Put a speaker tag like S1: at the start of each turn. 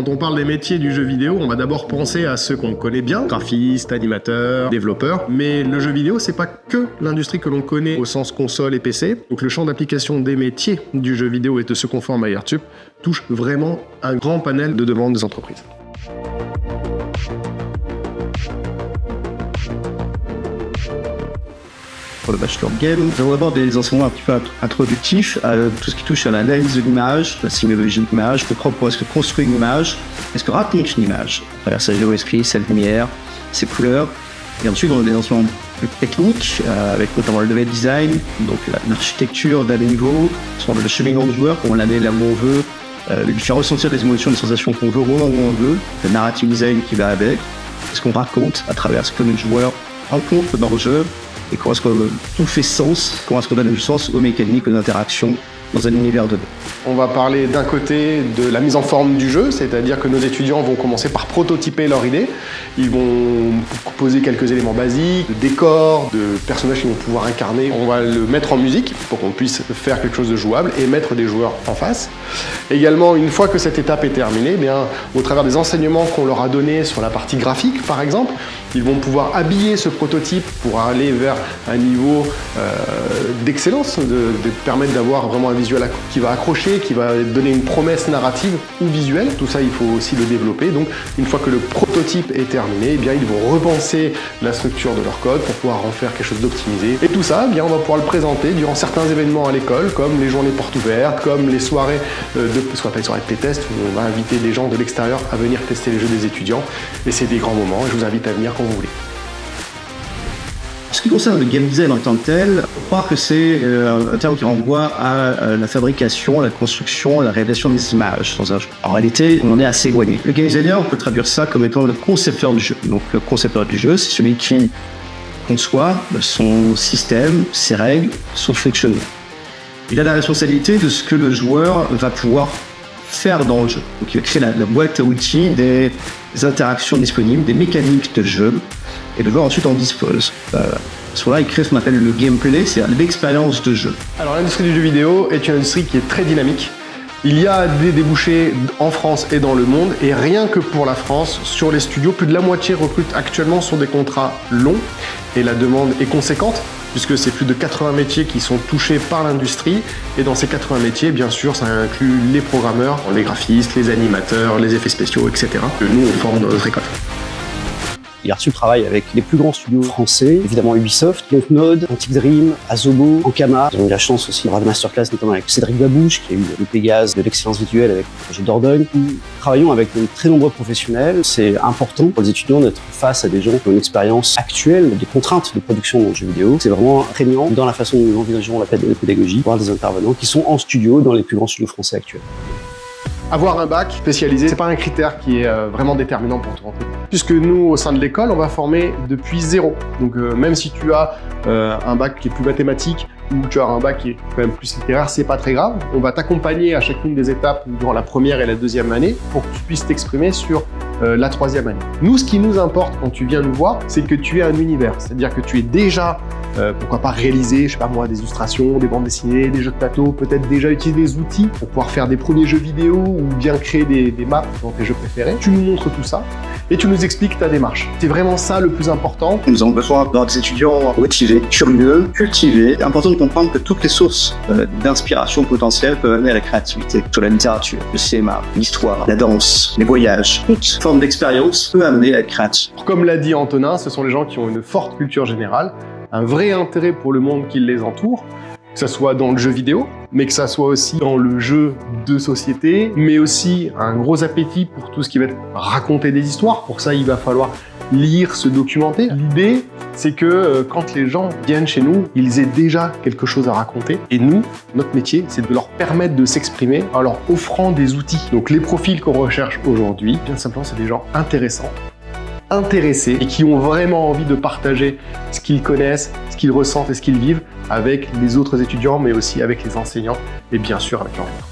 S1: Quand on parle des métiers du jeu vidéo, on va d'abord penser à ceux qu'on connaît bien, graphistes, animateurs, développeurs. Mais le jeu vidéo, c'est pas que l'industrie que l'on connaît au sens console et PC. Donc le champ d'application des métiers du jeu vidéo et de ceux qu'on forme à Airtube touche vraiment un grand panel de demandes des entreprises.
S2: Pour le bachelor game, nous allons d'abord des enseignements un petit peu introductifs à tout ce qui touche à l'analyse de l'image, la sémiologie de l'image, comment est-ce que construire une image, est-ce que raconte une image, à travers sa géométrie, sa lumière, ses couleurs. Et ensuite, on a des enseignements plus techniques, avec notamment le level design, donc l'architecture d'un niveau, le cheminement du joueur, comment on l'amène là où on veut, lui faire ressentir des émotions, des sensations qu'on veut, où on veut, le narrative design qui va avec, ce qu'on raconte à travers ce que le joueur rencontre dans le jeu, et comment est-ce que tout fait sens, comment est-ce qu'on donne du sens aux mécaniques, aux interactions dans un univers donné.
S1: On va parler d'un côté de la mise en forme du jeu, c'est-à-dire que nos étudiants vont commencer par prototyper leur idée. Ils vont poser quelques éléments basiques, de décors, de personnages qu'ils vont pouvoir incarner. On va le mettre en musique pour qu'on puisse faire quelque chose de jouable et mettre des joueurs en face. Également, une fois que cette étape est terminée, au travers des enseignements qu'on leur a donnés sur la partie graphique, par exemple, ils vont pouvoir habiller ce prototype pour aller vers un niveau d'excellence, de permettre d'avoir vraiment un visuel qui va accrocher, qui va donner une promesse narrative ou visuelle. Tout ça, il faut aussi le développer. Donc, une fois que le prototype est terminé, ils vont repenser la structure de leur code pour pouvoir en faire quelque chose d'optimisé. Et tout ça, on va pouvoir le présenter durant certains événements à l'école, comme les journées portes ouvertes, comme les soirées ce qu'on appelle soirées de P-test, où on va inviter des gens de l'extérieur à venir tester les jeux des étudiants. Et c'est des grands moments, et je vous invite à venir quand vous voulez.
S2: En ce qui concerne le game design en tant que tel, on croit que c'est un terme qui renvoie à la fabrication, la construction, la réalisation des images dans un jeu. En réalité, on en est assez éloigné. Le game designer, on peut traduire ça comme étant le concepteur du jeu. Donc le concepteur du jeu, c'est celui qui conçoit son système, ses règles, son fonctionnement. Il a la responsabilité de ce que le joueur va pouvoir faire dans le jeu. Donc il va créer la boîte à outils, des interactions disponibles, des mécaniques de jeu, et le joueur ensuite en dispose. À ce moment-là, il crée ce qu'on appelle le gameplay, c'est-à-dire l'expérience de jeu.
S1: Alors l'industrie du jeu vidéo est une industrie qui est très dynamique. Il y a des débouchés en France et dans le monde, et rien que pour la France, sur les studios, plus de la moitié recrutent actuellement sur des contrats longs, et la demande est conséquente, puisque c'est plus de 80 métiers qui sont touchés par l'industrie, et dans ces 80 métiers, bien sûr, ça inclut les programmeurs, les graphistes, les animateurs, les effets spéciaux, etc., que nous, on forme dans notre école.
S3: Airtube travaille avec les plus grands studios français, évidemment Ubisoft, Dontnod, Quantic Dream, Asobo, Ankama. Ils ont eu la chance aussi d'avoir des masterclass, notamment avec Cédric Babouche, qui a eu le Pégase de l'excellence visuelle avec le projet Dordogne. Nous travaillons avec de très nombreux professionnels. C'est important pour les étudiants d'être face à des gens qui ont une expérience actuelle, des contraintes de production dans le jeu vidéo. C'est vraiment prégnant dans la façon dont nous envisageons la pédagogie, voir des intervenants qui sont en studio dans les plus grands studios français actuels.
S1: Avoir un bac spécialisé, c'est pas un critère qui est vraiment déterminant pour te rentrer. Puisque nous, au sein de l'école, on va former depuis zéro. Donc même si tu as un bac qui est plus mathématique ou tu as un bac qui est quand même plus littéraire, c'est pas très grave. On va t'accompagner à chacune des étapes durant la première et la deuxième année pour que tu puisses t'exprimer sur la troisième année. Nous, ce qui nous importe quand tu viens nous voir, c'est que tu aies un univers. C'est-à-dire que tu es déjà, pourquoi pas réaliser, je sais pas moi, des illustrations, des bandes dessinées, des jeux de plateau, peut-être déjà utiliser des outils pour pouvoir faire des premiers jeux vidéo ou bien créer des maps dans tes jeux préférés. Tu nous montres tout ça et tu nous expliques ta démarche. C'est vraiment ça le plus important.
S2: Nous avons besoin d'avoir des étudiants motivés, curieux, cultivés. C'est important de comprendre que toutes les sources d'inspiration potentielle peuvent amener à la créativité. Sur la littérature, le cinéma, l'histoire, la danse, les voyages, toute forme d'expérience peut amener à être créatif.
S1: Comme l'a dit Antonin, ce sont les gens qui ont une forte culture générale, un vrai intérêt pour le monde qui les entoure, que ça soit dans le jeu vidéo, mais que ça soit aussi dans le jeu de société, mais aussi un gros appétit pour tout ce qui va être raconter des histoires. Pour ça, il va falloir lire, se documenter. L'idée, c'est que quand les gens viennent chez nous, ils aient déjà quelque chose à raconter. Et nous, notre métier, c'est de leur permettre de s'exprimer en leur offrant des outils. Donc les profils qu'on recherche aujourd'hui, bien simplement, c'est des gens intéressants, intéressés et qui ont vraiment envie de partager ce qu'ils connaissent, ce qu'ils ressentent et ce qu'ils vivent avec les autres étudiants, mais aussi avec les enseignants et bien sûr avec leurs pairs.